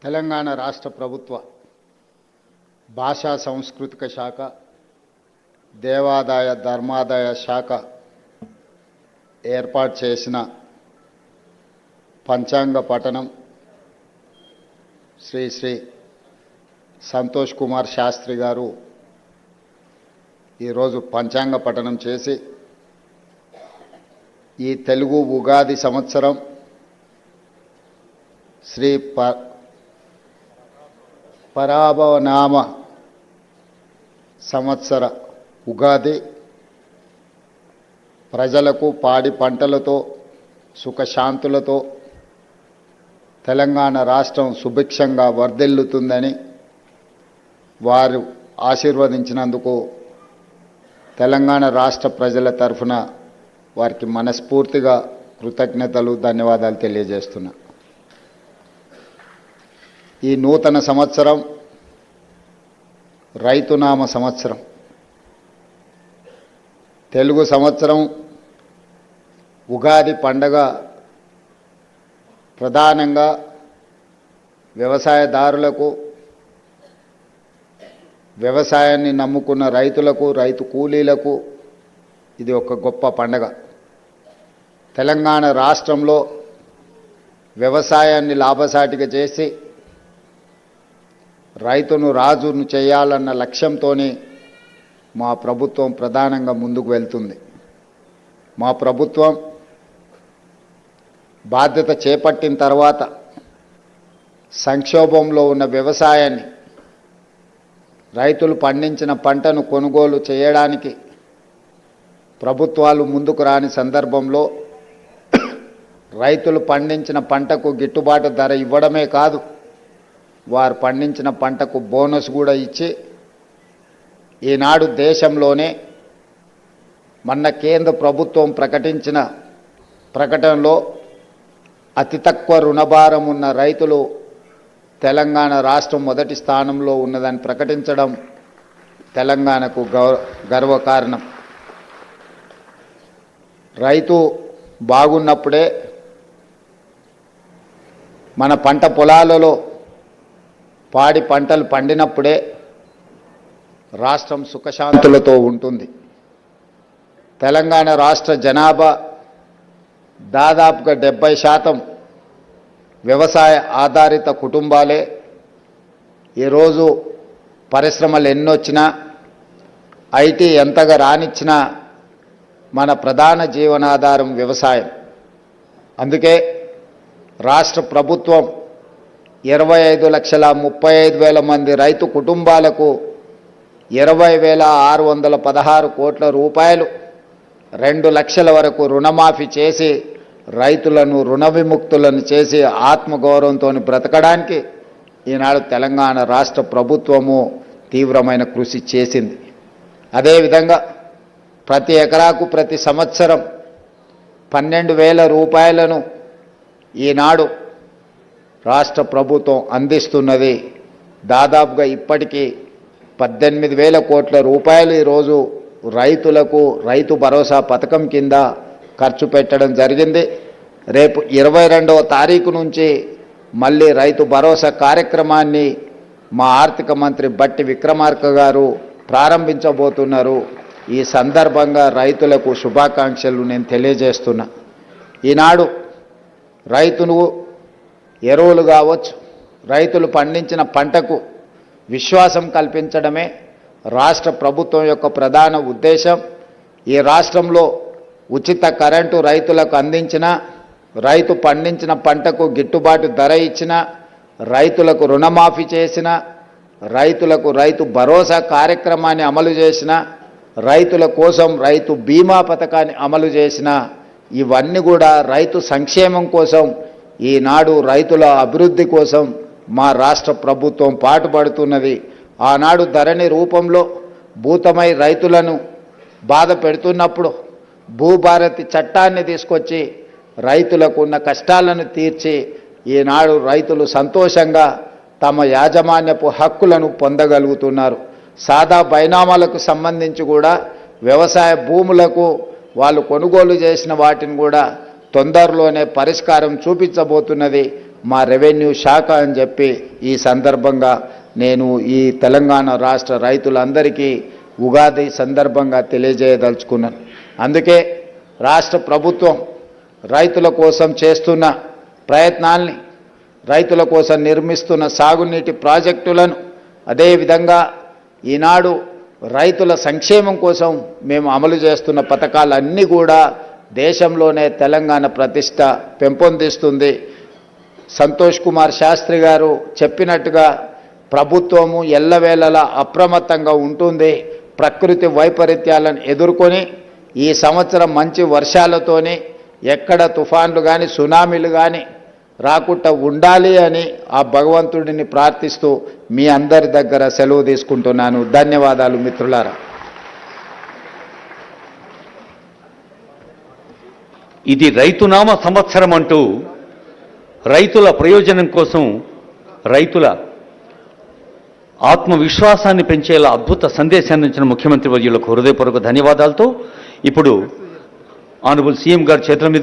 తెలంగాణ రాష్ట్ర ప్రభుత్వ భాషా సాంస్కృతిక శాఖ, దేవాదాయ ధర్మాదాయ శాఖ ఏర్పాటు చేసిన పంచాంగ పఠనం శ్రీ శ్రీ సంతోష్ కుమార్ శాస్త్రి గారు ఈరోజు పంచాంగ పఠనం చేసి ఈ తెలుగు ఉగాది సంవత్సరం శ్రీ పరాభవనామ సంవత్సర ఉగాది ప్రజలకు పాడి పంటలతో సుఖశాంతులతో తెలంగాణ రాష్ట్రం సుభిక్షంగా వర్ధిల్లుతుందని వారు ఆశీర్వదించినందుకు తెలంగాణ రాష్ట్ర ప్రజల తరఫున వారికి మనస్ఫూర్తిగా కృతజ్ఞతలు, ధన్యవాదాలు తెలియజేస్తున్నా. ఈ నూతన సంవత్సరం రైతునామ సంవత్సరం. తెలుగు సంవత్సరం ఉగాది పండగ ప్రధానంగా వ్యవసాయదారులకు, వ్యవసాయాన్ని నమ్ముకున్న రైతులకు, రైతు కూలీలకు ఇది ఒక గొప్ప పండగ. తెలంగాణ రాష్ట్రంలో వ్యవసాయాన్ని లాభసాటిగా చేసి రైతును రాజును చేయాలన్న లక్ష్యంతోనే మా ప్రభుత్వం ప్రధానంగా ముందుకు వెళ్తుంది. మా ప్రభుత్వం బాధ్యత చేపట్టిన తర్వాత సంక్షోభంలో ఉన్న వ్యవసాయాన్ని, రైతులు పండించిన పంటను కొనుగోలు చేయడానికి ప్రభుత్వాలు ముందుకు రాని సందర్భంలో రైతులు పండించిన పంటకు గిట్టుబాటు ధర ఇవ్వడమే కాదు, వారు పండించిన పంటకు బోనస్ కూడా ఇచ్చి ఈనాడు దేశంలోనే మొన్న కేంద్ర ప్రభుత్వం ప్రకటించిన ప్రకటనలో అతి తక్కువ రుణభారం ఉన్న రైతులు తెలంగాణ రాష్ట్రం మొదటి స్థానంలో ఉన్నదని ప్రకటించడం తెలంగాణకు గర్వకారణం. రైతు బాగున్నప్పుడే, మన పంట పొలాలలో పాడి పంటలు పండినప్పుడే రాష్ట్రం సుఖశాంతులతో ఉంటుంది. తెలంగాణ రాష్ట్ర జనాభా దాదాపుగా 70% వ్యవసాయ ఆధారిత కుటుంబాలే. ఈరోజు పరిశ్రమలు ఎన్నొచ్చినా, ఐటీ ఎంతగా రానిచ్చినా మన ప్రధాన జీవనాధారం వ్యవసాయం. అందుకే రాష్ట్ర ప్రభుత్వం 25,35,000 మంది రైతు కుటుంబాలకు 20,616 కోట్ల రూపాయలు 2 లక్షల వరకు రుణమాఫీ చేసి రైతులను రుణ విముక్తులను చేసి ఆత్మగౌరవంతో బ్రతకడానికి ఈనాడు తెలంగాణ రాష్ట్ర ప్రభుత్వము తీవ్రమైన కృషి చేసింది. అదేవిధంగా ప్రతి ఎకరాకు ప్రతి సంవత్సరం 12,000 రూపాయలను ఈనాడు రాష్ట్ర ప్రభుత్వం అందిస్తున్నది. దాదాపుగా ఇప్పటికీ 18,000 కోట్ల రూపాయలు ఈరోజు రైతులకు రైతు భరోసా పథకం కింద ఖర్చు పెట్టడం జరిగింది. రేపు 22వ తారీఖు నుంచి మళ్ళీ రైతు భరోసా కార్యక్రమాన్ని మా ఆర్థిక మంత్రి బట్టి విక్రమార్క గారు ప్రారంభించబోతున్నారు. ఈ సందర్భంగా రైతులకు శుభాకాంక్షలు నేను తెలియజేస్తున్నా. ఈనాడు రైతును ఎరువులు కావచ్చు, రైతులు పండించిన పంటకు విశ్వాసం కల్పించడమే రాష్ట్ర ప్రభుత్వం యొక్క ప్రధాన ఉద్దేశం. ఈ రాష్ట్రంలో ఉచిత కరెంటు రైతులకు అందించిన, రైతు పండించిన పంటకు గిట్టుబాటు ధర ఇచ్చిన, రైతులకు రుణమాఫీ చేసిన, రైతులకు రైతు భరోసా కార్యక్రమాన్ని అమలు చేసిన, రైతుల కోసం రైతు బీమా పథకాన్ని అమలు చేసిన, ఇవన్నీ కూడా రైతు సంక్షేమం కోసం, ఈనాడు రైతుల అభివృద్ధి కోసం మా రాష్ట్ర ప్రభుత్వం పాటుపడుతున్నది. ఆనాడు ధరణి రూపంలో భూతమై రైతులను బాధ పెడుతున్నప్పుడు భూభారతి చట్టాన్ని తీసుకొచ్చి రైతులకు ఉన్న కష్టాలను తీర్చి ఈనాడు రైతులు సంతోషంగా తమ యాజమాన్యపు హక్కులను పొందగలుగుతున్నారు. సాదా బైనామాలకు సంబంధించి కూడా వ్యవసాయ భూములకు వాళ్ళు కొనుగోలు చేసిన వాటిని కూడా తొందరలోనే పరిష్కారం చూపించబోతున్నది మా రెవెన్యూ శాఖ అని చెప్పి ఈ సందర్భంగా నేను ఈ తెలంగాణ రాష్ట్ర రైతులందరికీ ఉగాది సందర్భంగా తెలియజేయదలుచుకున్నాను. అందుకే రాష్ట్ర ప్రభుత్వం రైతుల కోసం చేస్తున్న ప్రయత్నాల్ని, రైతుల కోసం నిర్మిస్తున్న సాగునీటి ప్రాజెక్టులను, అదేవిధంగా ఈనాడు రైతుల సంక్షేమం కోసం మేము అమలు చేస్తున్న పథకాలన్నీ కూడా దేశంలోనే తెలంగాణ ప్రతిష్ట పెంపొందిస్తుంది. సంతోష్ కుమార్ శాస్త్రి గారు చెప్పినట్టుగా ప్రభుత్వము ఎల్లవేళలా అప్రమత్తంగా ఉంటుంది. ప్రకృతి వైపరీత్యాలను ఎదుర్కొని ఈ సంవత్సరం మంచి వర్షాలతోని ఎక్కడ తుఫాన్లు కానీ సునామీలు కానీ రాకుండా ఉండాలి అని ఆ భగవంతుడిని ప్రార్థిస్తూ మీ అందరి దగ్గర సెలవు తీసుకుంటున్నాను. ధన్యవాదాలు మిత్రులారా. ఇది రైతునామ సంవత్సరం అంటూ రైతుల ప్రయోజనం కోసం, రైతుల ఆత్మవిశ్వాసాన్ని పెంచేలా అద్భుత సందేశాన్ని ఇచ్చిన ముఖ్యమంత్రి వర్యులకు హృదయపూర్వక ధన్యవాదాలతో ఇప్పుడు ఆనరబుల్ సీఎం గారి చేతుల మీద